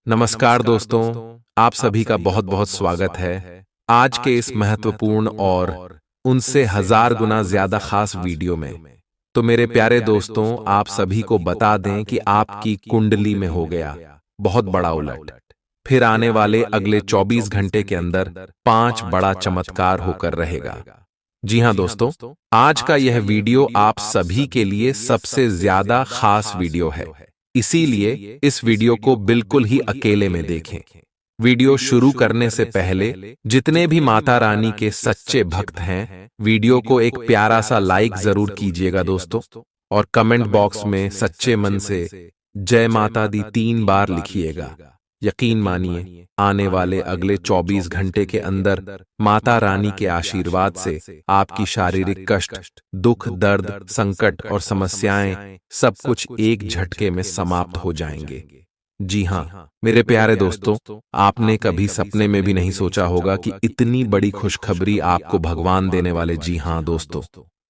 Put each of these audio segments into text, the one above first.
नमस्कार दोस्तों, आप सभी का बहुत बहुत स्वागत है आज के इस महत्वपूर्ण और उनसे हजार गुना ज्यादा खास वीडियो में। तो मेरे प्यारे दोस्तों, आप सभी को बता दें कि आपकी कुंडली में हो गया बहुत बड़ा उलट। फिर आने वाले अगले 24 घंटे के अंदर 5 बड़ा चमत्कार होकर रहेगा। जी हां दोस्तों, आज का यह वीडियो आप सभी के लिए सबसे ज्यादा खास वीडियो है, इसीलिए इस वीडियो को बिल्कुल ही अकेले में देखें। वीडियो शुरू करने से पहले जितने भी माता रानी के सच्चे भक्त हैं, वीडियो को एक प्यारा सा लाइक जरूर कीजिएगा दोस्तों, और कमेंट बॉक्स में सच्चे मन से जय माता दी 3 बार लिखिएगा। यकीन मानिए, आने वाले अगले 24 घंटे के अंदर माता रानी के आशीर्वाद से आपकी शारीरिक कष्ट, दुख, दर्द, संकट और समस्याएं सब कुछ एक झटके में समाप्त हो जाएंगे। जी हाँ मेरे प्यारे दोस्तों, आपने कभी सपने में भी नहीं सोचा होगा कि इतनी बड़ी खुशखबरी आपको भगवान देने वाले। जी हाँ दोस्तों,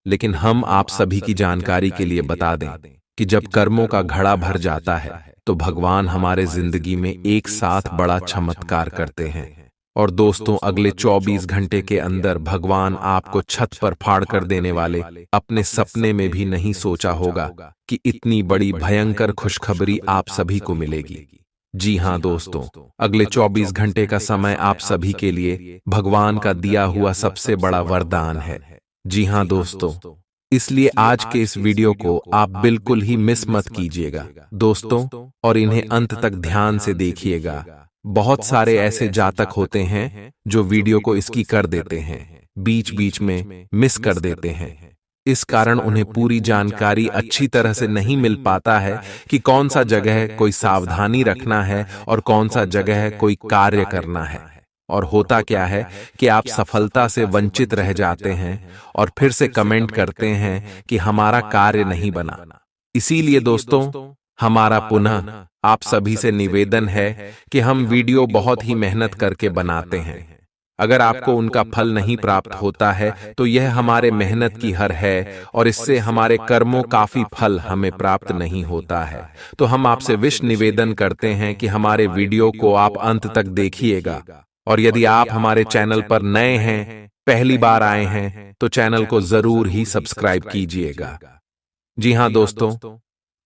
लेकिन हम आप सभी की जानकारी के लिए बता दें कि जब कर्मों का घड़ा भर जाता है तो भगवान हमारे जिंदगी में एक साथ बड़ा चमत्कार करते हैं। और दोस्तों, अगले 24 घंटे के अंदर भगवान आपको छत पर फाड़ कर देने वाले अपने सपने में भी नहीं सोचा होगा कि इतनी बड़ी भयंकर खुशखबरी आप सभी को मिलेगी। जी हां दोस्तों, अगले 24 घंटे का समय आप सभी के लिए भगवान का दिया हुआ सबसे बड़ा वरदान है। जी हां दोस्तों, इसलिए आज के इस वीडियो को आप बिल्कुल ही मिस मत कीजिएगा दोस्तों, और इन्हें अंत तक ध्यान से देखिएगा। बहुत सारे ऐसे जातक होते हैं जो वीडियो को इसकी कर देते हैं, बीच बीच में मिस कर देते हैं। इस कारण उन्हें पूरी जानकारी अच्छी तरह से नहीं मिल पाता है कि कौन सा जगह कोई सावधानी रखना है और कौन सा जगह कोई कार्य करना है। और होता क्या है कि आप सफलता से वंचित रह जाते हैं और फिर से कमेंट करते हैं कि हमारा कार्य नहीं बना। इसीलिए दोस्तों, हमारा पुनः आप सभी से निवेदन है कि हम वीडियो बहुत ही मेहनत करके बनाते हैं। अगर आपको उनका फल नहीं प्राप्त होता है तो यह हमारे मेहनत की हार है, और इससे हमारे कर्मों काफी फल हमें प्राप्त नहीं होता है। तो हम आपसे विश निवेदन करते हैं कि हमारे वीडियो को आप अंत तक देखिएगा। और यदि आप हमारे चैनल पर नए हैं, पहली बार आए हैं, तो चैनल को जरूर ही सब्सक्राइब कीजिएगा। जी हां दोस्तों,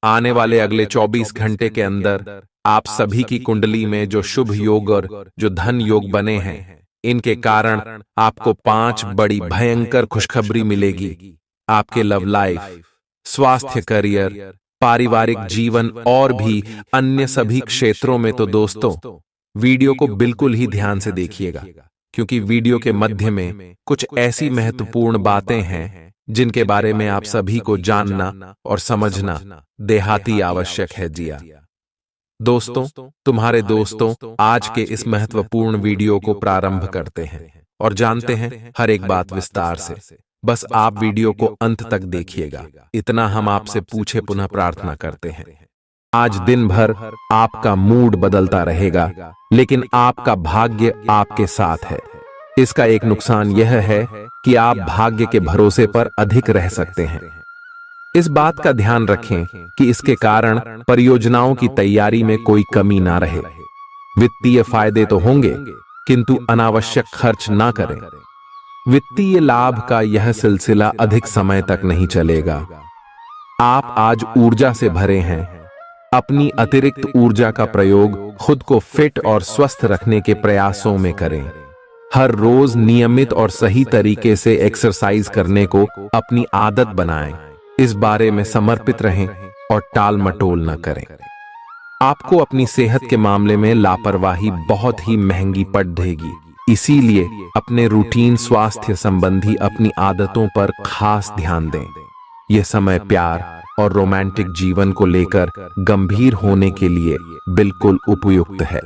आने वाले अगले 24 घंटे के अंदर आप सभी की कुंडली में जो शुभ योग और जो धन योग बने हैं, इनके कारण आपको 5 बड़ी भयंकर खुशखबरी मिलेगी। आपके लव लाइफ, स्वास्थ्य, करियर, पारिवारिक जीवन और भी अन्य सभी क्षेत्रों में। तो दोस्तों, वीडियो को बिल्कुल ही ध्यान से देखिएगा, क्योंकि वीडियो के मध्य में कुछ ऐसी महत्वपूर्ण बातें हैं जिनके बारे में आप सभी को जानना और समझना देहाती आवश्यक है। जिया दोस्तों, तुम्हारे दोस्तों आज के इस महत्वपूर्ण वीडियो को प्रारंभ करते हैं और जानते हैं हर एक बात विस्तार से। बस आप वीडियो को अंत तक देखिएगा, इतना हम आपसे पूछे पुनः प्रार्थना करते हैं। आज दिन भर आपका मूड बदलता रहेगा, लेकिन आपका भाग्य आपके साथ है। इसका एक नुकसान यह है कि आप भाग्य के भरोसे पर अधिक रह सकते हैं। इस बात का ध्यान रखें कि इसके कारण परियोजनाओं की तैयारी में कोई कमी ना रहे। वित्तीय फायदे तो होंगे, किंतु अनावश्यक खर्च ना करें। वित्तीय लाभ का यह सिलसिला अधिक समय तक नहीं चलेगा। आप आज ऊर्जा से भरे हैं। अपनी अतिरिक्त ऊर्जा का प्रयोग खुद को फिट और स्वस्थ रखने के प्रयासों में करें। हर रोज नियमित और सही तरीके से एक्सरसाइज करने को अपनी आदत बनाएं। इस बारे में समर्पित रहें और टाल मटोल न करें। आपको अपनी सेहत के मामले में लापरवाही बहुत ही महंगी पड़ देगी, इसीलिए अपने रूटीन स्वास्थ्य संबंधी अपनी आदतों पर खास ध्यान दें। यह समय प्यार और रोमांटिक जीवन को लेकर गंभीर होने के लिए बिल्कुल उपयुक्त है।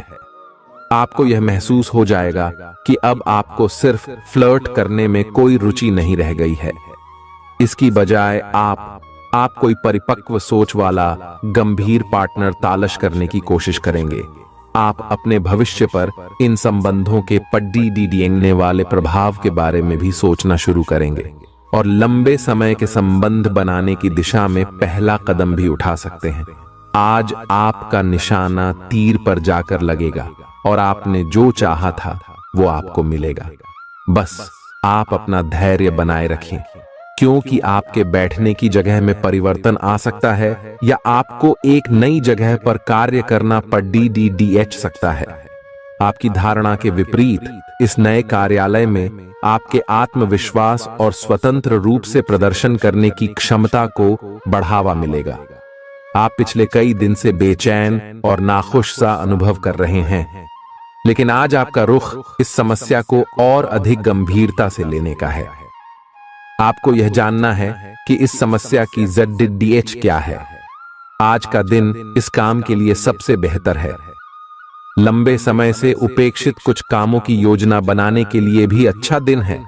आपको यह महसूस हो जाएगा कि अब आपको सिर्फ फ्लर्ट करने में कोई रुचि नहीं रह गई है। इसकी बजाय आप कोई परिपक्व सोच वाला गंभीर पार्टनर तलाश करने की कोशिश करेंगे। आप अपने भविष्य पर इन संबंधों के पड्डी डीडीएंगने वाले प्रभाव के बारे में भी सोचना शुरू करेंगे और लंबे समय के संबंध बनाने की दिशा में पहला कदम भी उठा सकते हैं। आज आपका निशाना तीर पर जाकर लगेगा और आपने जो चाहा था वो आपको मिलेगा। बस आप अपना धैर्य बनाए रखें, क्योंकि आपके बैठने की जगह में परिवर्तन आ सकता है या आपको एक नई जगह पर कार्य करना पड़ DDDH सकता है। आपकी धारणा के विपरीत इस नए कार्यालय में आपके आत्मविश्वास और स्वतंत्र रूप से प्रदर्शन करने की क्षमता को बढ़ावा मिलेगा। आप पिछले कई दिन से बेचैन और नाखुश सा अनुभव कर रहे हैं, लेकिन आज आपका रुख इस समस्या को और अधिक गंभीरता से लेने का है। आपको यह जानना है कि इस समस्या की ZDDH क्या है। आज का दिन इस काम के लिए सबसे बेहतर है। लंबे समय से उपेक्षित कुछ कामों की योजना बनाने के लिए भी अच्छा दिन है।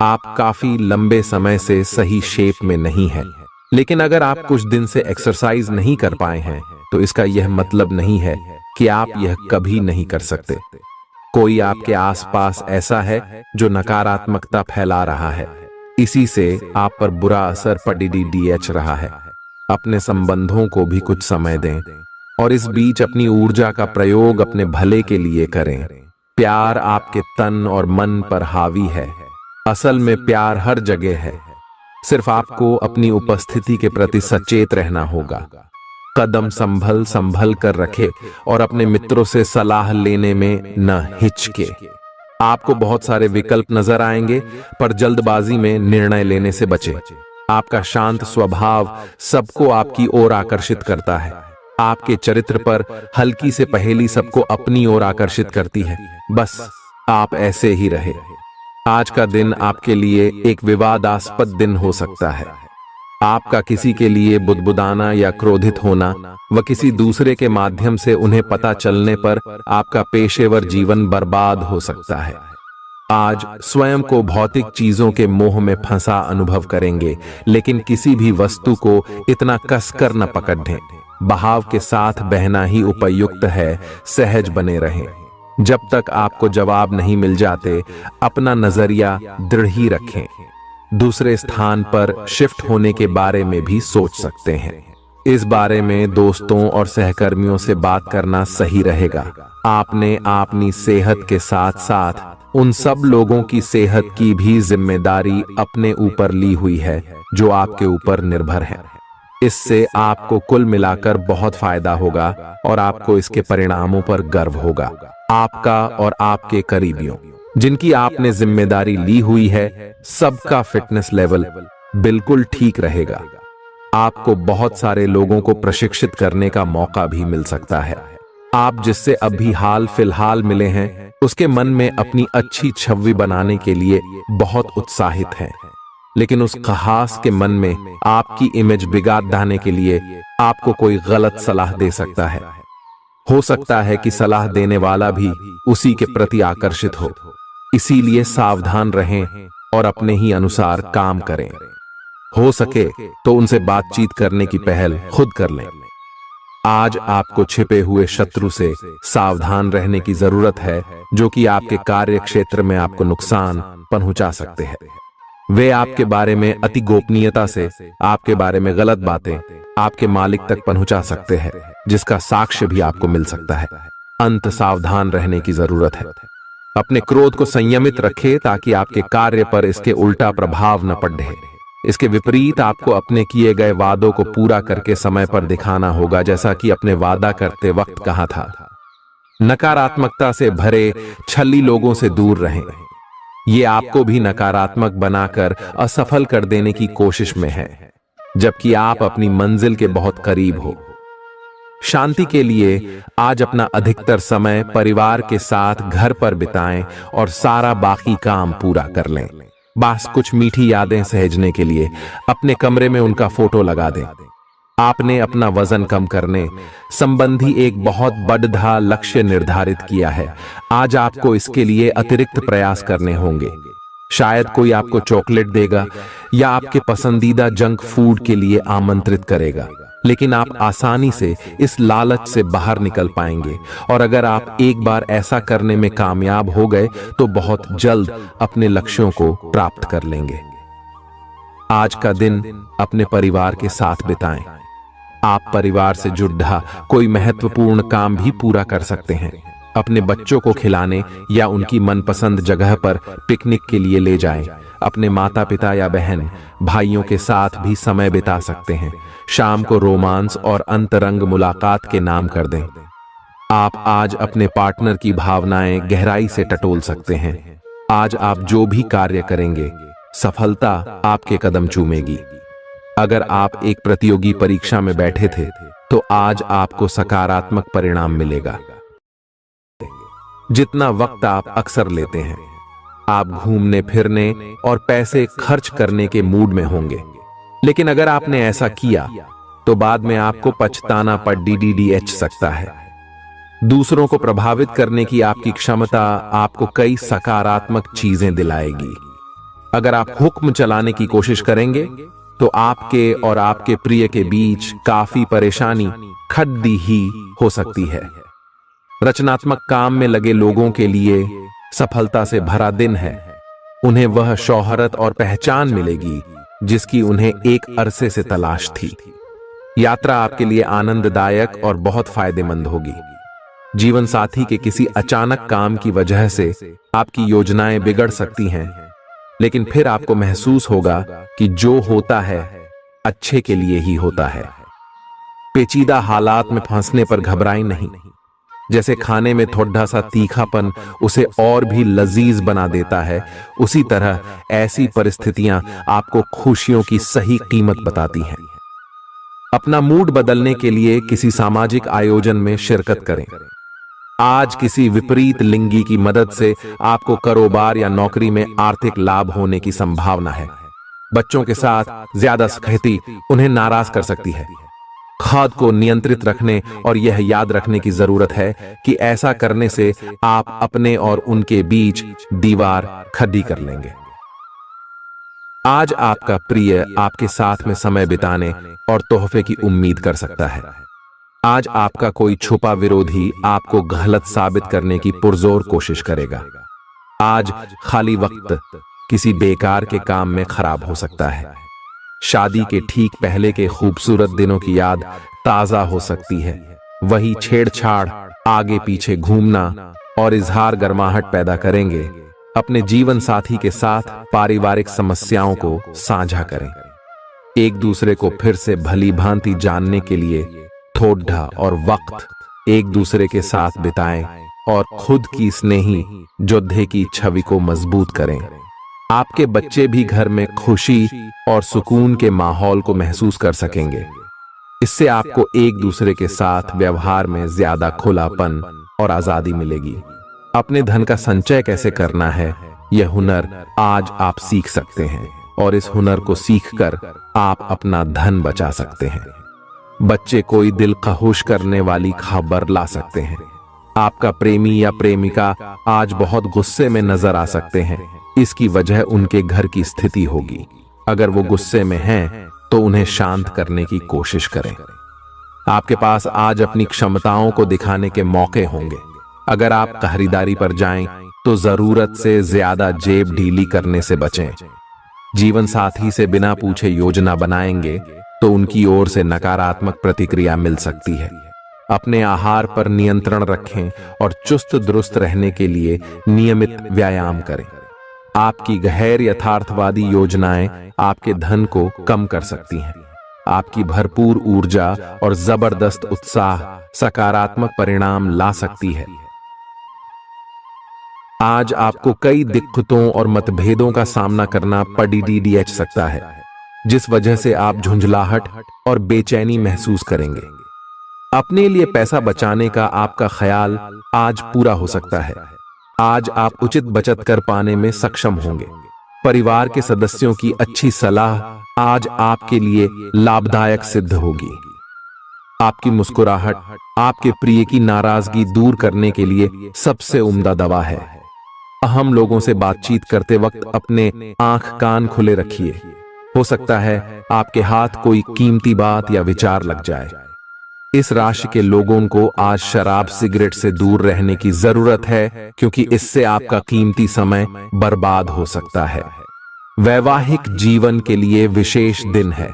आप काफी लंबे समय से सही शेप में नहीं हैं, लेकिन अगर आप कुछ दिन से एक्सरसाइज नहीं कर पाए हैं तो इसका यह मतलब नहीं है कि आप यह कभी नहीं कर सकते। कोई आपके आसपास ऐसा है जो नकारात्मकता फैला रहा है, इसी से आप पर बुरा असर पड़ DDDH रहा है। अपने संबंधों को भी कुछ समय दें और इस बीच अपनी ऊर्जा का प्रयोग अपने भले के लिए करें। प्यार आपके तन और मन पर हावी है। असल में प्यार हर जगह है, सिर्फ आपको अपनी उपस्थिति के प्रति सचेत रहना होगा। कदम संभल संभल कर रखे और अपने मित्रों से सलाह लेने में न हिचके। आपको बहुत सारे विकल्प नजर आएंगे, पर जल्दबाजी में निर्णय लेने से बचे। आपका शांत स्वभाव सबको आपकी ओर आकर्षित करता है। आपके चरित्र पर हल्की से पहेली सबको अपनी ओर आकर्षित करती है। बस आप ऐसे ही रहे। आज का दिन आपके लिए एक विवादास्पद दिन हो सकता है। आपका किसी के लिए बुदबुदाना या क्रोधित होना व किसी दूसरे के माध्यम से उन्हें पता चलने पर आपका पेशेवर जीवन बर्बाद हो सकता है। आज स्वयं को भौतिक चीजों के मोह में फंसा अनुभव करेंगे, लेकिन किसी भी वस्तु को इतना कसकर न पकड़ें। बहाव के साथ बहना ही उपयुक्त है। सहज बने रहें। जब तक आपको जवाब नहीं मिल जाते, अपना नजरिया दृढ़ ही रखें। दूसरे स्थान पर शिफ्ट होने के बारे में भी सोच सकते हैं। इस बारे में दोस्तों और सहकर्मियों से बात करना सही रहेगा। आपने अपनी सेहत के साथ साथ उन सब लोगों की सेहत की भी जिम्मेदारी अपने ऊपर ली हुई है जो आपके ऊपर निर्भर है। इससे आपको कुल मिलाकर बहुत फायदा होगा और आपको इसके परिणामों पर गर्व होगा। आपका और आपके करीबियों जिनकी आपने जिम्मेदारी ली हुई है, सबका फिटनेस लेवल बिल्कुल ठीक रहेगा। आपको बहुत सारे लोगों को प्रशिक्षित करने का मौका भी मिल सकता है। आप जिससे अभी हाल फिलहाल मिले हैं, उसके मन में अपनी अच्छी छवि बनाने के लिए बहुत उत्साहित हैं, लेकिन उस खास के मन में आपकी इमेज बिगाड़ डालने के लिए आपको कोई गलत सलाह दे सकता है। हो सकता है कि सलाह देने वाला भी उसी के प्रति आकर्षित हो। इसीलिए सावधान रहें और अपने ही अनुसार काम करें। हो सके तो उनसे बातचीत करने की पहल खुद कर लें। आज आपको छिपे हुए शत्रु से सावधान रहने की जरूरत है, जो कि आपके कार्य क्षेत्र में आपको नुकसान पहुंचा सकते हैं। वे आपके बारे में अति गोपनीयता से आपके बारे में गलत बातें आपके मालिक तक पहुंचा सकते हैं, जिसका साक्ष्य भी आपको मिल सकता है। अंत सावधान रहने की जरूरत है। अपने क्रोध को संयमित रखें ताकि आपके कार्य पर इसके उल्टा प्रभाव न पड़े। इसके विपरीत आपको अपने किए गए वादों को पूरा करके समय पर दिखाना होगा, जैसा कि अपने वादा करते वक्त कहा था। नकारात्मकता से भरे छली लोगों से दूर रहें। ये आपको भी नकारात्मक बनाकर असफल कर देने की कोशिश में है, जबकि आप अपनी मंजिल के बहुत करीब हो। शांति के लिए आज अपना अधिकतर समय परिवार के साथ घर पर बिताएं और सारा बाकी काम पूरा कर लें। बस कुछ मीठी यादें सहेजने के लिए अपने कमरे में उनका फोटो लगा दें। आपने अपना वजन कम करने संबंधी एक बहुत बड़ा लक्ष्य निर्धारित किया है। आज आपको इसके लिए अतिरिक्त प्रयास करने होंगे। शायद कोई आपको चॉकलेट देगा या आपके पसंदीदा जंक फूड के लिए आमंत्रित करेगा, लेकिन आप आसानी से इस लालच से बाहर निकल पाएंगे। और अगर आप एक बार ऐसा करने में कामयाब हो गए तो बहुत जल्द अपने लक्ष्यों को प्राप्त कर लेंगे। आज का दिन अपने परिवार के साथ बिताएं। आप परिवार से जुड़ा कोई महत्वपूर्ण काम भी पूरा कर सकते हैं। अपने बच्चों को खिलाने या उनकी मनपसंद जगह पर पिकनिक के लिए ले जाएं। अपने माता पिता या बहन भाइयों के साथ भी समय बिता सकते हैं। शाम को रोमांस और अंतरंग मुलाकात के नाम कर दें। आप आज अपने पार्टनर की भावनाएं गहराई से टटोल सकते हैं। आज आप जो भी कार्य करेंगे, सफलता आपके कदम चूमेगी। अगर आप एक प्रतियोगी परीक्षा में बैठे थे, तो आज आपको सकारात्मक परिणाम मिलेगा। जितना वक्त आप अक्सर लेते हैं, आप घूमने फिरने और पैसे खर्च करने के मूड में होंगे। लेकिन अगर आपने ऐसा किया, तो बाद में आपको पछताना पड़ DDDH सकता है। दूसरों को प्रभावित करने की आपकी क्षमता आपको कई सकारात्मक चीजें दिलाएगी। अगर आप हुक्म चलाने की कोशिश करेंगे, तो आपके और आपके प्रिय के बीच काफी परेशानी खड़ी ही हो सकती है। रचनात्मक काम में लगे लोगों के लिए सफलता से भरा दिन है। उन्हें वह शोहरत और पहचान मिलेगी जिसकी उन्हें एक अरसे से तलाश थी। यात्रा आपके लिए आनंददायक और बहुत फायदेमंद होगी। जीवन साथी के किसी अचानक काम की वजह से आपकी योजनाएं बिगड़ सकती हैं, लेकिन फिर आपको महसूस होगा कि जो होता है अच्छे के लिए ही होता है। पेचीदा हालात में फंसने पर घबराएं नहीं। जैसे खाने में थोड़ा सा तीखापन उसे और भी लजीज बना देता है, उसी तरह ऐसी परिस्थितियां आपको खुशियों की सही कीमत बताती हैं। अपना मूड बदलने के लिए किसी सामाजिक आयोजन में शिरकत करें। आज किसी विपरीत लिंगी की मदद से आपको कारोबार या नौकरी में आर्थिक लाभ होने की संभावना है। बच्चों के साथ ज्यादा सख्ती उन्हें नाराज कर सकती है। खुद को नियंत्रित रखने और यह याद रखने की जरूरत है कि ऐसा करने से आप अपने और उनके बीच दीवार खड़ी कर लेंगे। आज आपका प्रिय आपके साथ में समय बिताने और तोहफे की उम्मीद कर सकता है। आज आपका कोई छुपा विरोधी आपको गलत साबित करने की पुरजोर कोशिश करेगा। आज खाली वक्त किसी बेकार के काम में खराब हो सकता है। शादी के ठीक पहले के खूबसूरत दिनों की याद ताजा हो सकती है। वही छेड़छाड़, आगे पीछे घूमना और इजहार गर्माहट पैदा करेंगे। अपने जीवन साथी के साथ पारिवारिक समस्याओं को साझा करें। एक दूसरे को फिर से भली भांति जानने के लिए थोड़ा और वक्त एक दूसरे के साथ बिताएं और खुद की स्नेही योद्धे की छवि को मजबूत करें। आपके बच्चे भी घर में खुशी और सुकून के माहौल को महसूस कर सकेंगे। इससे आपको एक दूसरे के साथ व्यवहार में ज्यादा खुलापन और आजादी मिलेगी। अपने धन का संचय कैसे करना है, यह हुनर आज आप सीख सकते हैं और इस हुनर को सीखकर आप अपना धन बचा सकते हैं। बच्चे कोई दिल खहुश करने वाली खबर ला सकते हैं। आपका प्रेमी या प्रेमिका आज बहुत गुस्से में नजर आ सकते हैं। इसकी वजह उनके घर की स्थिति होगी। अगर वो गुस्से में हैं, तो उन्हें शांत करने की कोशिश करें। आपके पास आज अपनी क्षमताओं को दिखाने के मौके होंगे। अगर आप खरीदारी पर जाएं, तो जरूरत से ज्यादा जेब ढीली करने से बचें। जीवन साथी से बिना पूछे योजना बनाएंगे, तो उनकी ओर से नकारात्मक प्रतिक्रिया मिल सकती है। अपने आहार पर नियंत्रण रखें और चुस्त दुरुस्त रहने के लिए नियमित व्यायाम करें। आपकी गैर यथार्थवादी योजनाएं आपके धन को कम कर सकती हैं। आपकी भरपूर ऊर्जा और जबरदस्त उत्साह सकारात्मक परिणाम ला सकती है। आज आपको कई दिक्कतों और मतभेदों का सामना करना पड़ सकता है, जिस वजह से आप झुंझलाहट और बेचैनी महसूस करेंगे। अपने लिए पैसा बचाने का आपका ख्याल आज पूरा हो सकता है। आज आप उचित बचत कर पाने में सक्षम होंगे। परिवार के सदस्यों की अच्छी सलाह आज आपके लिए लाभदायक सिद्ध होगी। आपकी मुस्कुराहट आपके प्रिय की नाराजगी दूर करने के लिए सबसे उम्दा दवा है। अहम लोगों से बातचीत करते वक्त अपने आंख कान खुले रखिए। हो सकता है आपके हाथ कोई कीमती बात या विचार लग जाए। इस राशि के लोगों को आज शराब सिगरेट से दूर रहने की जरूरत है, क्योंकि इससे आपका कीमती समय बर्बाद हो सकता है। वैवाहिक जीवन के लिए विशेष दिन है।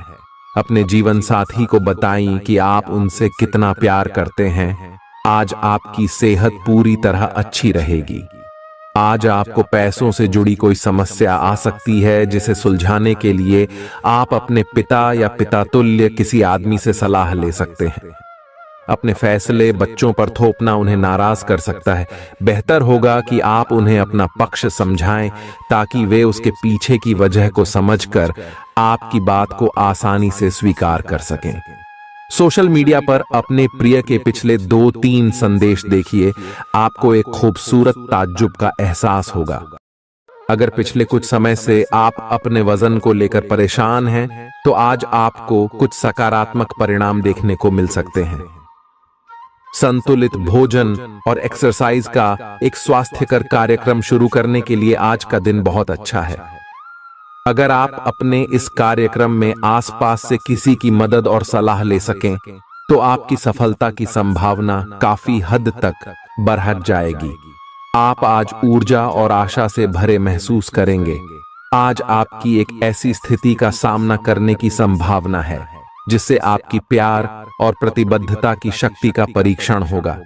अपने जीवन साथी को बताएं कि आप उनसे कितना प्यार करते हैं। आज आपकी सेहत पूरी तरह अच्छी रहेगी। आज आपको पैसों से जुड़ी कोई समस्या आ सकती है, जिसे सुलझाने के लिए आप अपने पिता या पिता तुल्य किसी आदमी से सलाह ले सकते हैं। अपने फैसले बच्चों पर थोपना उन्हें नाराज कर सकता है। बेहतर होगा कि आप उन्हें अपना पक्ष समझाएं, ताकि वे उसके पीछे की वजह को समझकर आपकी बात को आसानी से स्वीकार कर सकें। सोशल मीडिया पर अपने प्रिय के पिछले 2-3 संदेश देखिए, आपको एक खूबसूरत ताज्जुब का एहसास होगा। अगर पिछले कुछ समय से आप अपने वजन को लेकर परेशान हैं, तो आज आपको कुछ सकारात्मक परिणाम देखने को मिल सकते हैं। संतुलित भोजन और एक्सरसाइज का एक स्वास्थ्यकर कार्यक्रम शुरू करने के लिए आज का दिन बहुत अच्छा है। अगर आप अपने इस कार्यक्रम में आसपास से किसी की मदद और सलाह ले सकें, तो आपकी सफलता की संभावना काफी हद तक बढ़ जाएगी। आप आज ऊर्जा और आशा से भरे महसूस करेंगे। आज आपकी एक ऐसी स्थिति का सामना करने की संभावना है जिससे आपकी प्यार और प्रतिबद्धता की शक्ति का परीक्षण होगा।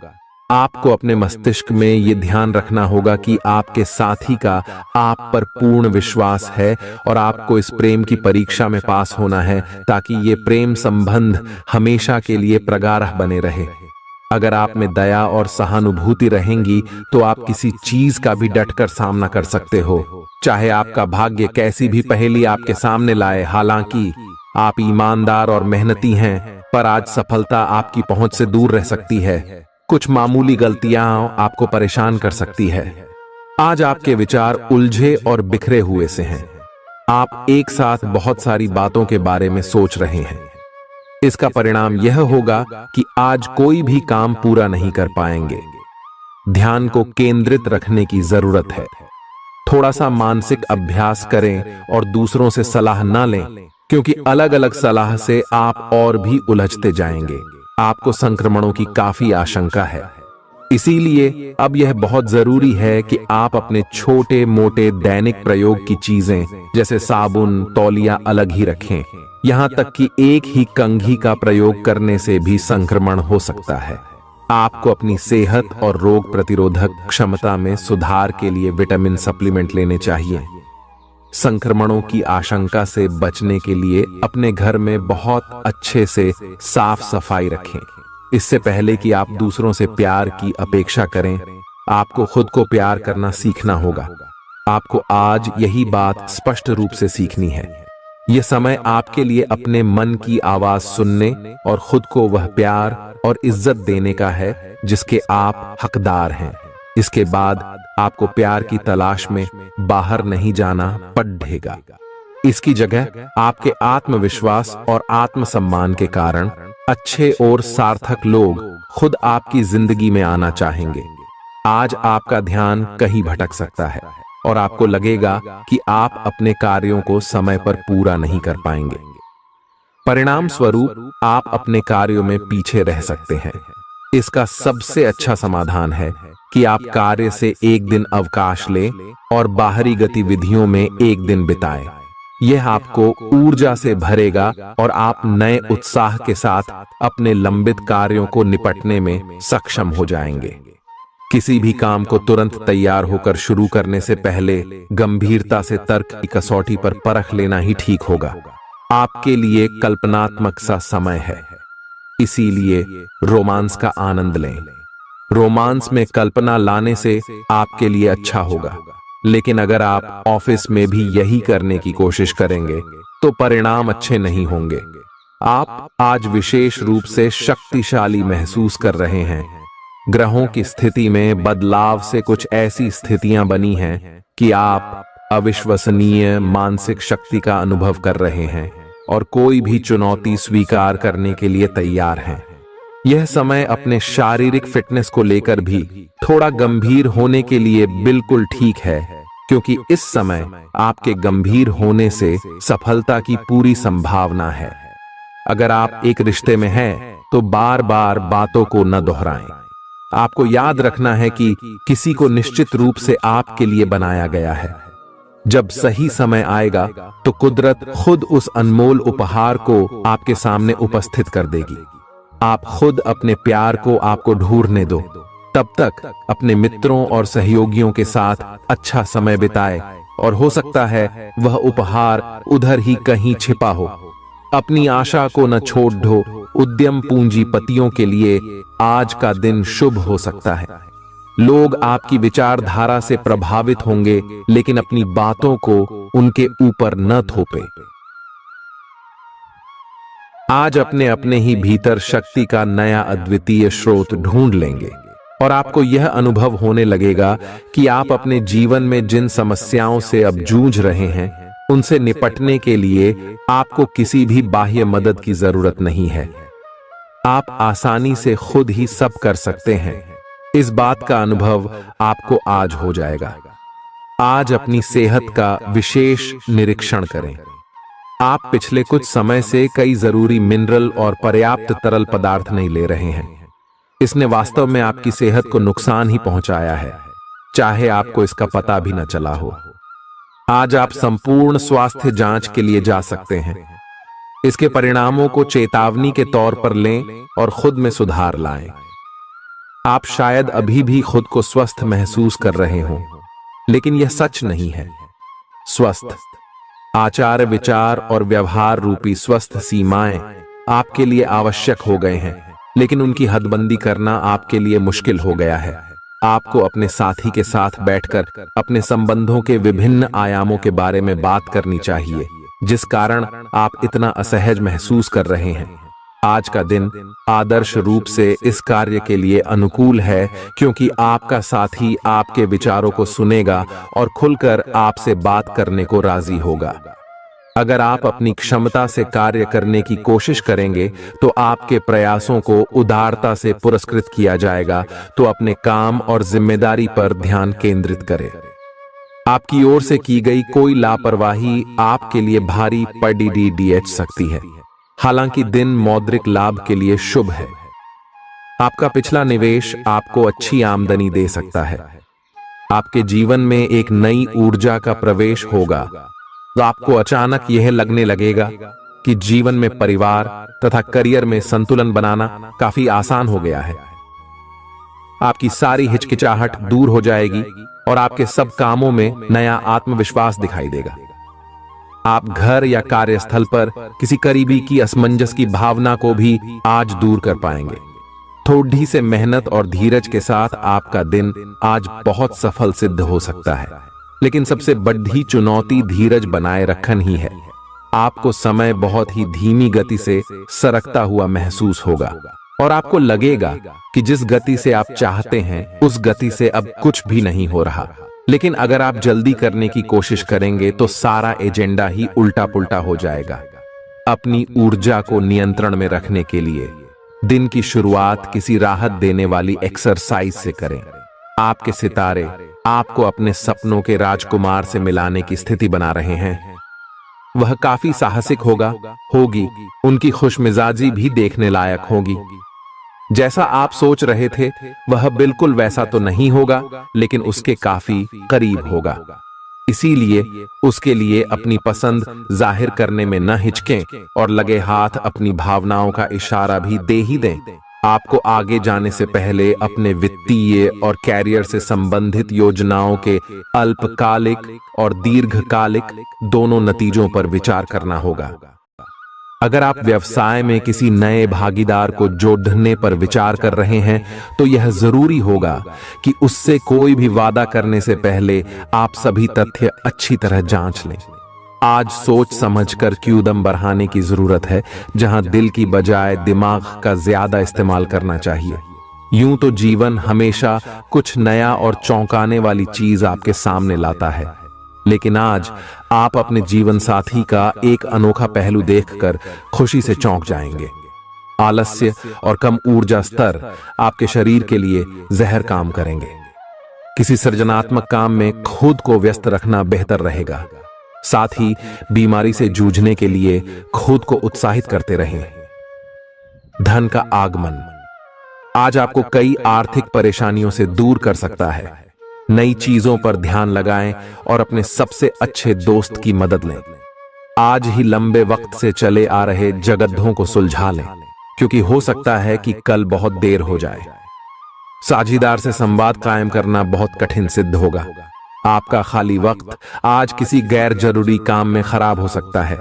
आपको अपने मस्तिष्क में यह ध्यान रखना होगा कि आपके साथी का आप पर पूर्ण विश्वास है और आपको इस प्रेम की परीक्षा में पास होना है, ताकि ये प्रेम संबंध हमेशा के लिए प्रगाढ़ बने रहे। अगर आप में दया और सहानुभूति रहेंगी, तो आप किसी चीज का भी डटकर सामना कर सकते हो, चाहे आपका भाग्य कैसी भी पहेली आपके सामने लाए। हालांकि आप ईमानदार और मेहनती हैं, पर आज सफलता आपकी पहुंच से दूर रह सकती है। कुछ मामूली गलतियां आपको परेशान कर सकती है। आज आपके विचार उलझे और बिखरे हुए से हैं। आप एक साथ बहुत सारी बातों के बारे में सोच रहे हैं। इसका परिणाम यह होगा कि आज कोई भी काम पूरा नहीं कर पाएंगे। ध्यान को केंद्रित रखने की जरूरत है। थोड़ा सा मानसिक अभ्यास करें और दूसरों से सलाह न लें, क्योंकि अलग अलग सलाह से आप और भी उलझते जाएंगे। आपको संक्रमणों की काफी आशंका है, इसीलिए अब यह बहुत जरूरी है कि आप अपने छोटे मोटे दैनिक प्रयोग की चीजें जैसे साबुन, तौलिया अलग ही रखें। यहां तक कि एक ही कंघी का प्रयोग करने से भी संक्रमण हो सकता है। आपको अपनी सेहत और रोग प्रतिरोधक क्षमता में सुधार के लिए विटामिन सप्लीमेंट लेने चाहिए। संक्रमणों की आशंका से बचने के लिए अपने घर में बहुत अच्छे से साफ सफाई रखें। इससे पहले कि आप दूसरों से प्यार की अपेक्षा करें, आपको खुद को प्यार करना सीखना होगा। आपको आज यही बात स्पष्ट रूप से सीखनी है। यह समय आपके लिए अपने मन की आवाज सुनने और खुद को वह प्यार और इज्जत देने का है जिसके आप हकदार हैं। इसके बाद आपको प्यार की तलाश में बाहर नहीं जाना पड़ेगा। इसकी जगह आपके आत्मविश्वास और आत्मसम्मान के कारण अच्छे और सार्थक लोग खुद आपकी जिंदगी में आना चाहेंगे। आज आपका ध्यान कहीं भटक सकता है और आपको लगेगा कि आप अपने कार्यों को समय पर पूरा नहीं कर पाएंगे। परिणाम स्वरूप आप अपने कार्यों में पीछे रह सकते हैं। इसका सबसे अच्छा समाधान है कि आप कार्य से एक दिन अवकाश लें और बाहरी गतिविधियों में एक दिन बिताएं। यह आपको ऊर्जा से भरेगा और आप नए उत्साह के साथ अपने लंबित कार्यों को निपटने में सक्षम हो जाएंगे। किसी भी काम को तुरंत तैयार होकर शुरू करने से पहले गंभीरता से तर्क की कसौटी पर परख लेना ही ठीक होगा। आपके लिए कल्पनात्मक सा समय है, इसीलिए रोमांस का आनंद लें। रोमांस में कल्पना लाने से आपके लिए अच्छा होगा, लेकिन अगर आप ऑफिस में भी यही करने की कोशिश करेंगे तो परिणाम अच्छे नहीं होंगे। आप आज विशेष रूप से शक्तिशाली महसूस कर रहे हैं। ग्रहों की स्थिति में बदलाव से कुछ ऐसी स्थितियां बनी हैं कि आप अविश्वसनीय मानसिक शक्ति का अनुभव कर रहे हैं और कोई भी चुनौती स्वीकार करने के लिए तैयार हैं। यह समय अपने शारीरिक फिटनेस को लेकर भी थोड़ा गंभीर होने के लिए बिल्कुल ठीक है, क्योंकि इस समय आपके गंभीर होने से सफलता की पूरी संभावना है। अगर आप एक रिश्ते में हैं तो बार बार बातों को न दोहराएं। आपको याद रखना है कि किसी को निश्चित रूप से आपके लिए बनाया गया है। जब सही समय आएगा तो कुदरत खुद उस अनमोल उपहार को आपके सामने उपस्थित कर देगी। आप खुद अपने प्यार को आपको ढूंढने दो। तब तक अपने मित्रों और सहयोगियों के साथ अच्छा समय बिताए, और हो सकता है वह उपहार उधर ही कहीं छिपा हो। अपनी आशा को न छोड़ दो। उद्यम पूंजीपतियों के लिए आज का दिन शुभ हो सकता है। लोग आपकी विचारधारा से प्रभावित होंगे, लेकिन अपनी बातों को उनके ऊपर न थोपे। आज अपने अपने ही भीतर शक्ति का नया अद्वितीय स्रोत ढूंढ लेंगे, और आपको यह अनुभव होने लगेगा कि आप अपने जीवन में जिन समस्याओं से अब जूझ रहे हैं, उनसे निपटने के लिए आपको किसी भी बाह्य मदद की जरूरत नहीं है। आप आसानी से खुद ही सब कर सकते हैं। इस बात का अनुभव आपको आज हो जाएगा। आज अपनी सेहत का विशेष निरीक्षण करें। आप पिछले कुछ समय से कई जरूरी मिनरल और पर्याप्त तरल पदार्थ नहीं ले रहे हैं। इसने वास्तव में आपकी सेहत को नुकसान ही पहुंचाया है, चाहे आपको इसका पता भी न चला हो। आज आप संपूर्ण स्वास्थ्य जांच के लिए जा सकते हैं। इसके परिणामों को चेतावनी के तौर पर लें और खुद में सुधार लाएं। आप शायद अभी भी खुद को स्वस्थ महसूस कर रहे हों, लेकिन यह सच नहीं है। स्वस्थ आचार, विचार और व्यवहार रूपी स्वस्थ सीमाएं आपके लिए आवश्यक हो गए हैं, लेकिन उनकी हदबंदी करना आपके लिए मुश्किल हो गया है। आपको अपने साथी के साथ बैठकर अपने संबंधों के विभिन्न आयामों के बारे में बात करनी चाहिए, जिस कारण आप इतना असहज महसूस कर रहे हैं। आज का दिन आदर्श रूप से इस कार्य के लिए अनुकूल है, क्योंकि आपका साथी आपके विचारों को सुनेगा और खुलकर आपसे बात करने को राजी होगा। अगर आप अपनी क्षमता से कार्य करने की कोशिश करेंगे तो आपके प्रयासों को उदारता से पुरस्कृत किया जाएगा। तो अपने काम और जिम्मेदारी पर ध्यान केंद्रित करें। आपकी ओर से की गई कोई लापरवाही आपके लिए भारी पड़ सकती है। हालांकि दिन मौद्रिक लाभ के लिए शुभ है। आपका पिछला निवेश आपको अच्छी आमदनी दे सकता है। आपके जीवन में एक नई ऊर्जा का प्रवेश होगा। तो आपको अचानक यह लगने लगेगा कि जीवन में परिवार तथा करियर में संतुलन बनाना काफी आसान हो गया है। आपकी सारी हिचकिचाहट दूर हो जाएगी और आपके सब कामों में नया आत्मविश्वास दिखाई देगा। आप घर या कार्यस्थल पर किसी करीबी की असमंजस की भावना को भी आज दूर कर पाएंगे। थोड़ी से मेहनत और धीरज के साथ आपका दिन आज बहुत सफल सिद्ध हो सकता है, लेकिन सबसे बड़ी चुनौती धीरज बनाए रखना ही है। आपको समय बहुत ही धीमी गति से सरकता हुआ महसूस होगा और आपको लगेगा कि जिस गति से आप चाहते हैं उस गति से अब कुछ भी नहीं हो रहा। लेकिन अगर आप जल्दी करने की कोशिश करेंगे तो सारा एजेंडा ही उल्टा पुल्टा हो जाएगा। अपनी ऊर्जा को नियंत्रण में रखने के लिए दिन की शुरुआत किसी राहत देने वाली एक्सरसाइज से करें। आपके सितारे आपको अपने सपनों के राजकुमार से मिलाने की स्थिति बना रहे हैं। वह काफी साहसिक होगी। उनकी खुशमिजाजी भी देखने लायक होगी। जैसा आप सोच रहे थे वह बिल्कुल वैसा तो नहीं होगा, लेकिन उसके काफी करीब होगा। इसीलिए उसके लिए अपनी पसंद जाहिर करने में न हिचकें और लगे हाथ अपनी भावनाओं का इशारा भी दे ही दें। आपको आगे जाने से पहले अपने वित्तीय और कैरियर से संबंधित योजनाओं के अल्पकालिक और दीर्घकालिक दोनों नतीजों पर विचार करना होगा। अगर आप व्यवसाय में किसी नए भागीदार को जोड़ने पर विचार कर रहे हैं तो यह जरूरी होगा कि उससे कोई भी वादा करने से पहले आप सभी तथ्य अच्छी तरह जांच लें। आज सोच समझकर कदम बढ़ाने की जरूरत है, जहां दिल की बजाय दिमाग का ज्यादा इस्तेमाल करना चाहिए। यूं तो जीवन हमेशा कुछ नया और चौंकाने वाली चीज आपके सामने लाता है, लेकिन आज आप अपने जीवन साथी का एक अनोखा पहलू देखकर खुशी से चौंक जाएंगे। आलस्य और कम ऊर्जा स्तर आपके शरीर के लिए जहर काम करेंगे। किसी सृजनात्मक काम में खुद को व्यस्त रखना बेहतर रहेगा। साथ ही बीमारी से जूझने के लिए खुद को उत्साहित करते रहें। धन का आगमन आज आपको कई आर्थिक परेशानियों से दूर कर सकता है। नई चीजों पर ध्यान लगाएं और अपने सबसे अच्छे दोस्त की मदद लें। आज ही लंबे वक्त से चले आ रहे जगद्धों को सुलझा लें, क्योंकि हो सकता है कि कल बहुत देर हो जाए। साझीदार से संवाद कायम करना बहुत कठिन सिद्ध होगा। आपका खाली वक्त आज किसी गैर जरूरी काम में खराब हो सकता है।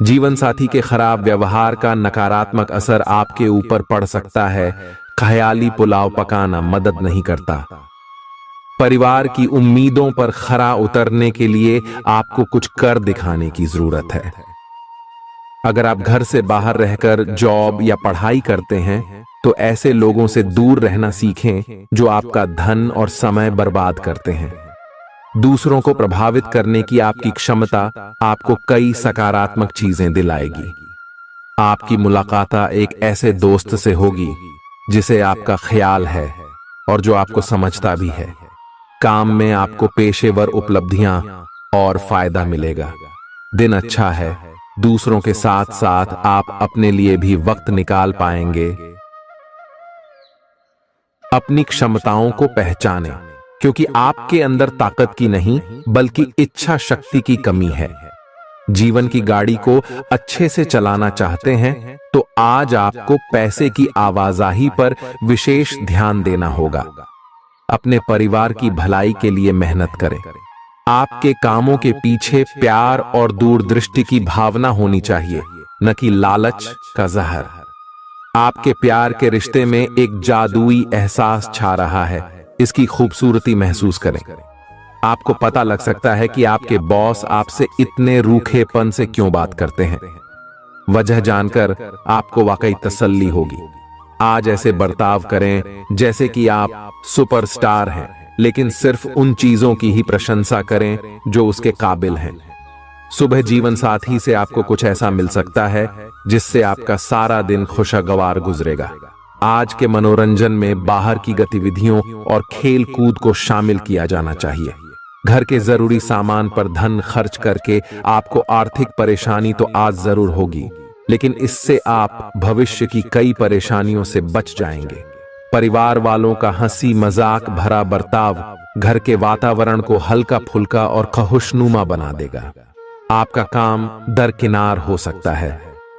जीवन साथी के खराब व्यवहार का नकारात्मक असर आपके ऊपर पड़ सकता है। ख्याली पुलाव पकाना मदद नहीं करता। परिवार की उम्मीदों पर खरा उतरने के लिए आपको कुछ कर दिखाने की जरूरत है। अगर आप घर से बाहर रहकर जॉब या पढ़ाई करते हैं तो ऐसे लोगों से दूर रहना सीखें जो आपका धन और समय बर्बाद करते हैं। दूसरों को प्रभावित करने की आपकी क्षमता आपको कई सकारात्मक चीजें दिलाएगी। आपकी मुलाकात एक ऐसे दोस्त से होगी जिसे आपका ख्याल है और जो आपको समझता भी है। काम में आपको पेशेवर उपलब्धियां और फायदा मिलेगा। दिन अच्छा है। दूसरों के साथ साथ आप अपने लिए भी वक्त निकाल पाएंगे। अपनी क्षमताओं को पहचानें, क्योंकि आपके अंदर ताकत की नहीं बल्कि इच्छा शक्ति की कमी है। जीवन की गाड़ी को अच्छे से चलाना चाहते हैं तो आज आपको पैसे की आवाजाही पर विशेष ध्यान देना होगा। अपने परिवार की भलाई के लिए मेहनत करें। आपके कामों के पीछे प्यार और दूरदृष्टि की भावना होनी चाहिए, न कि लालच का जहर। आपके प्यार के रिश्ते में एक जादुई एहसास छा रहा है। इसकी खूबसूरती महसूस करें। आपको पता लग सकता है कि आपके बॉस आपसे इतने रूखेपन से क्यों बात करते हैं। वजह जानकर आपको वाकई तसल्ली होगी। आज ऐसे बर्ताव करें जैसे कि आप सुपरस्टार हैं, लेकिन सिर्फ उन चीजों की ही प्रशंसा करें जो उसके काबिल हैं। सुबह जीवन साथी से आपको कुछ ऐसा मिल सकता है जिससे आपका सारा दिन खुशगवार गुजरेगा। आज के मनोरंजन में बाहर की गतिविधियों और खेल कूद को शामिल किया जाना चाहिए। घर के जरूरी सामान पर धन खर्च करके आपको आर्थिक परेशानी तो आज जरूर होगी, लेकिन इससे आप भविष्य की कई परेशानियों से बच जाएंगे। परिवार वालों का हंसी मजाक भरा बर्ताव घर के वातावरण को हल्का फुल्का और खुशनुमा बना देगा। आपका काम दरकिनार हो सकता है,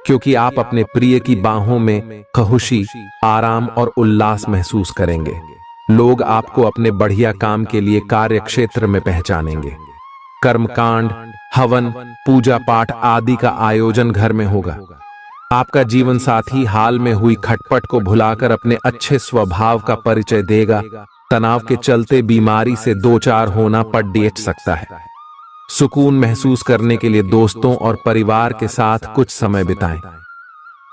क्योंकि आप अपने प्रिय की बाहों में खुशी, आराम और उल्लास महसूस करेंगे। लोग आपको अपने बढ़िया काम के लिए कार्य क्षेत्र में पहचानेंगे। कर्मकांड, हवन, पूजा पाठ आदि का आयोजन घर में होगा। आपका जीवन साथी हाल में हुई खटपट को भुलाकर अपने अच्छे स्वभाव का परिचय देगा। तनाव के चलते बीमारी से दो चार होना पड़ सकता है। सुकून महसूस करने के लिए दोस्तों और परिवार के साथ कुछ समय बिताएं।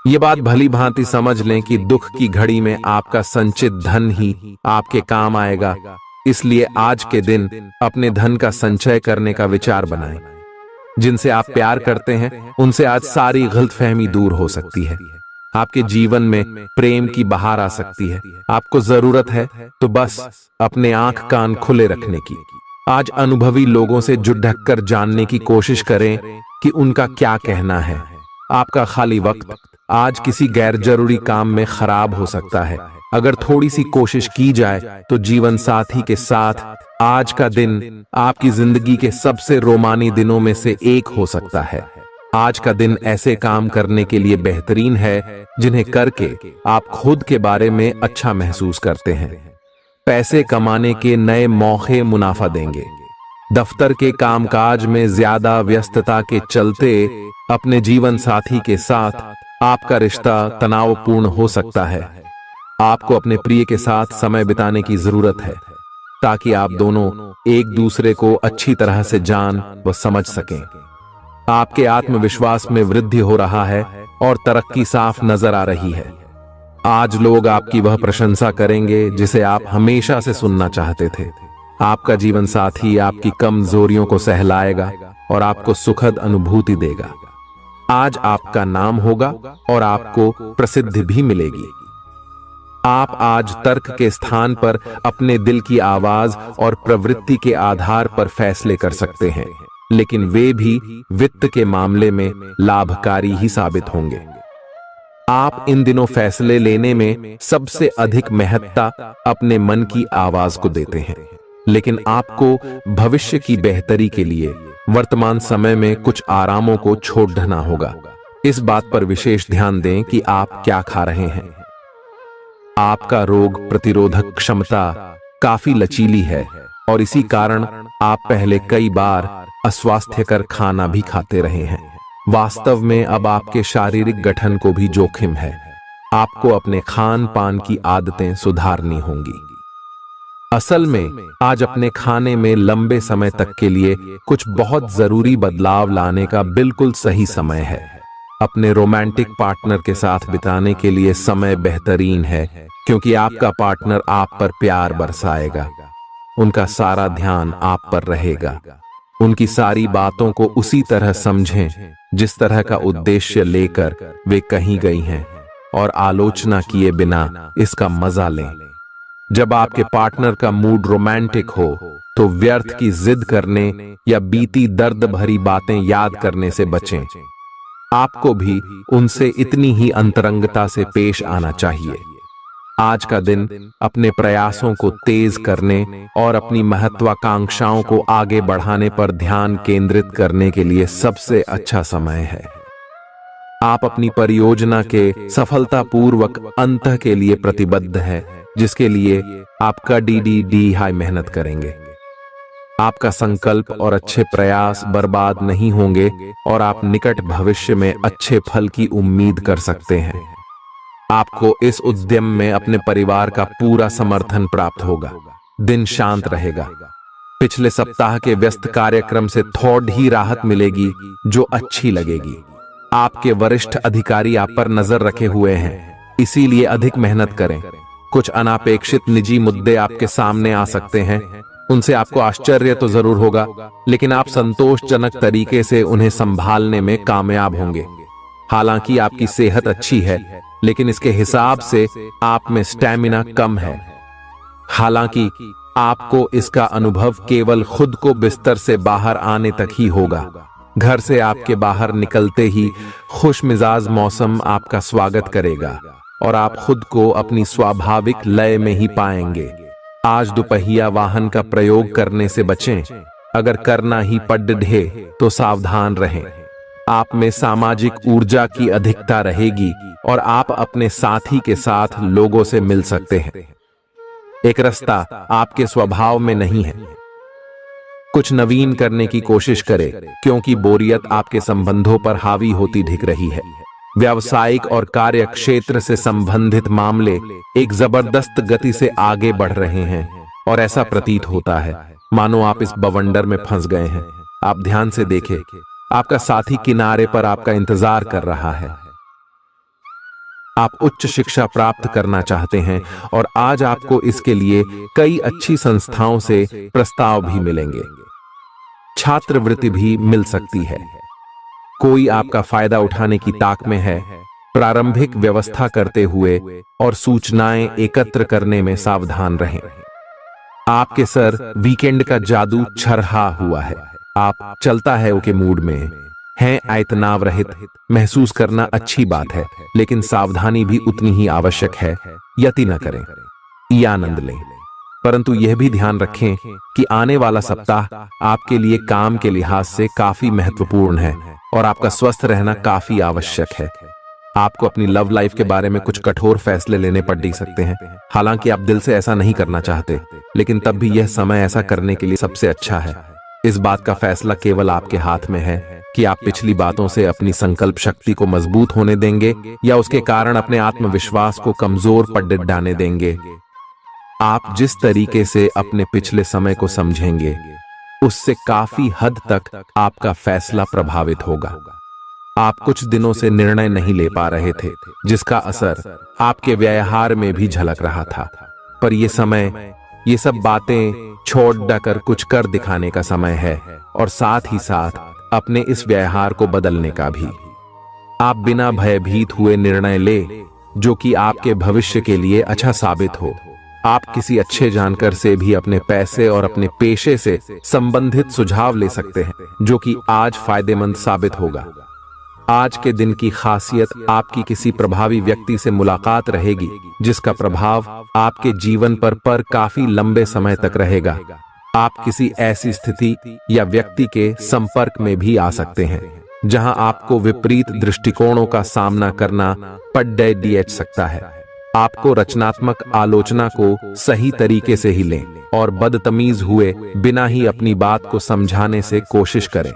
ये बात भली भांति समझ लें कि दुख की घड़ी में आपका संचित धन ही आपके काम आएगा। इसलिए आज के दिन अपने धन का संचय करने का विचार बनाएं। जिनसे आप प्यार करते हैं उनसे आज सारी गलतफहमी दूर हो सकती है। आपके जीवन में प्रेम की बहार आ सकती है। आपको जरूरत है तो बस अपने आंख कान खुले रखने की। आज अनुभवी लोगों से जुट ढक कर जानने की कोशिश करें कि उनका क्या कहना है। आपका खाली वक्त आज किसी गैर जरूरी काम में खराब हो सकता है। अगर थोड़ी सी कोशिश की जाए तो जीवन साथी के साथ आज का दिन आपकी जिंदगी के सबसे रोमानी दिनों में से एक हो सकता है। आज का दिन ऐसे काम करने के लिए बेहतरीन है जिन्हें करके आप खुद के बारे में अच्छा महसूस करते हैं। पैसे कमाने के नए मौके मुनाफा देंगे। दफ्तर के कामकाज में ज्यादा व्यस्तता के चलते अपने जीवन साथी के साथ आपका रिश्ता तनावपूर्ण हो सकता है। आपको अपने प्रिय के साथ समय बिताने की जरूरत है ताकि आप दोनों एक दूसरे को अच्छी तरह से जान व समझ सकें। आपके आत्मविश्वास में वृद्धि हो रहा है और तरक्की साफ नजर आ रही है। आज लोग आपकी वह प्रशंसा करेंगे जिसे आप हमेशा से सुनना चाहते थे। आपका जीवन साथी आपकी कमजोरियों को सहलाएगा और आपको सुखद अनुभूति देगा। आज आपका नाम होगा और आपको प्रसिद्धि भी मिलेगी। आप आज तर्क के स्थान पर अपने दिल की आवाज और प्रवृत्ति के आधार पर फैसले कर सकते हैं, लेकिन वे भी वित्त के मामले में लाभकारी ही साबित होंगे। आप इन दिनों फैसले लेने में सबसे अधिक महत्ता अपने मन की आवाज को देते हैं। लेकिन आपको भविष्य की बेहतरी के लिए वर्तमान समय में कुछ आरामों को छोड़ना होगा। इस बात पर विशेष ध्यान दें कि आप क्या खा रहे हैं। आपका रोग प्रतिरोधक क्षमता काफी लचीली है और इसी कारण आप पहले कई बार अस्वास्थ्यकर खाना भी खाते रहे हैं। वास्तव में अब आपके शारीरिक गठन को भी जोखिम है। आपको अपने खान पान की आदतें सुधारनी होंगी। असल में आज अपने खाने में लंबे समय तक के लिए कुछ बहुत जरूरी बदलाव लाने का बिल्कुल सही समय है। अपने रोमांटिक पार्टनर के साथ बिताने के लिए समय बेहतरीन है, क्योंकि आपका पार्टनर आप पर प्यार बरसाएगा। उनका सारा ध्यान आप पर रहेगा। उनकी सारी बातों को उसी तरह समझें जिस तरह का उद्देश्य लेकर वे कहीं गई हैं, और आलोचना किए बिना इसका मजा लें। जब आपके पार्टनर का मूड रोमांटिक हो तो व्यर्थ की जिद करने या बीती दर्द भरी बातें याद करने से बचें। आपको भी उनसे इतनी ही अंतरंगता से पेश आना चाहिए। आज का दिन अपने प्रयासों को तेज करने और अपनी महत्वाकांक्षाओं को आगे बढ़ाने पर ध्यान केंद्रित करने के लिए सबसे अच्छा समय है। आप अपनी परियोजना के सफलतापूर्वक अंत के लिए प्रतिबद्ध हैं, जिसके लिए आपका डी हाई मेहनत करेंगे। आपका संकल्प और अच्छे प्रयास बर्बाद नहीं होंगे और आप निकट भविष्य में अच्छे फल की उम्मीद कर सकते हैं। आपको इस उद्यम में अपने परिवार का पूरा समर्थन प्राप्त होगा। दिन शांत रहेगा। पिछले सप्ताह के व्यस्त कार्यक्रम से थोड़ी ही राहत मिलेगी, जो अच्छी लगेगी। आपके वरिष्ठ अधिकारी आप पर नजर रखे हुए हैं, इसीलिए अधिक मेहनत करें। कुछ अनापेक्षित निजी मुद्दे आपके सामने आ सकते हैं। उनसे आपको आश्चर्य तो जरूर होगा, लेकिन आप संतोषजनक तरीके से उन्हें संभालने में कामयाब होंगे। हालांकि आपकी सेहत अच्छी है, लेकिन इसके हिसाब से आप में स्टैमिना कम है। हालांकि आपको इसका अनुभव केवल खुद को बिस्तर से बाहर आने तक ही होगा। घर से आपके बाहर निकलते ही खुशमिजाज मौसम आपका स्वागत करेगा और आप खुद को अपनी स्वाभाविक लय में ही पाएंगे। आज दुपहिया वाहन का प्रयोग करने से बचें। अगर करना ही पड़े तो सावधान रहें। आप में सामाजिक ऊर्जा की अधिकता रहेगी और आप अपने साथी के साथ लोगों से मिल सकते हैं। एक रास्ता आपके स्वभाव में नहीं है। कुछ नवीन करने की कोशिश करें, क्योंकि बोरियत आपके संबंधों पर हावी होती दिख रही है। व्यावसायिक और कार्य क्षेत्र से संबंधित मामले एक जबरदस्त गति से आगे बढ़ रहे हैं और ऐसा प्रतीत होता है मानो आप इस बवंडर में फंस गए हैं। आप ध्यान से देखें, आपका साथी किनारे पर आपका इंतजार कर रहा है। आप उच्च शिक्षा प्राप्त करना चाहते हैं और आज आपको इसके लिए कई अच्छी संस्थाओं से प्रस्ताव भी मिलेंगे। छात्रवृत्ति भी मिल सकती है। कोई आपका फायदा उठाने की ताक में है। प्रारंभिक व्यवस्था करते हुए और सूचनाएं एकत्र करने में सावधान रहें। आपके सर वीकेंड का जादू छरहा हुआ है। आप चलता है के मूड में हैं। तनाव रहित महसूस करना अच्छी बात है, लेकिन सावधानी भी उतनी ही आवश्यक है। यति न करें, ये आनंद लें, परंतु यह भी ध्यान रखें कि आने वाला सप्ताह आपके लिए काम के लिहाज से काफी महत्वपूर्ण है और आपका स्वस्थ रहना काफी आवश्यक है। आपको अपनी लव लाइफ के बारे में कुछ कठोर फैसले लेने पड़ सकते हैं। हालांकि आप दिल से ऐसा नहीं करना चाहते, लेकिन तब भी यह समय ऐसा करने के लिए सबसे अच्छा है। इस बात का फैसला केवल आपके हाथ में है कि आप पिछली बातों से अपनी संकल्प शक्ति को मजबूत होने देंगे या उसके कारण अपने आत्मविश्वास को कमजोर पड़ डालने देंगे। आप जिस तरीके से अपने पिछले समय को समझेंगे, उससे काफी हद तक आपका फैसला प्रभावित होगा। आप कुछ दिनों से निर्णय नहीं ले पा रहे थे, जिसका असर आपके व्यवहार में भी झलक रहा था। पर यह समय, ये सब बातें छोड़ कर कुछ कर दिखाने का समय है और साथ ही साथ अपने इस व्यवहार को बदलने का भी। आप बिना भयभीत हुए निर्णय ले जो कि आपके भविष्य के लिए अच्छा साबित हो। आप किसी अच्छे जानकार से भी अपने पैसे और अपने पेशे से संबंधित सुझाव ले सकते हैं, जो कि आज फायदेमंद साबित होगा। आज के दिन की खासियत आपकी किसी प्रभावी व्यक्ति से मुलाकात रहेगी, जिसका प्रभाव आपके जीवन पर काफी लंबे समय तक रहेगा। आप किसी ऐसी स्थिति या व्यक्ति के संपर्क में भी आ सकते हैं जहां आपको विपरीत दृष्टिकोणों का सामना करना पड़ सकता है। आपको रचनात्मक आलोचना को सही तरीके से ही लें और बदतमीज हुए बिना ही अपनी बात को समझाने से कोशिश करें।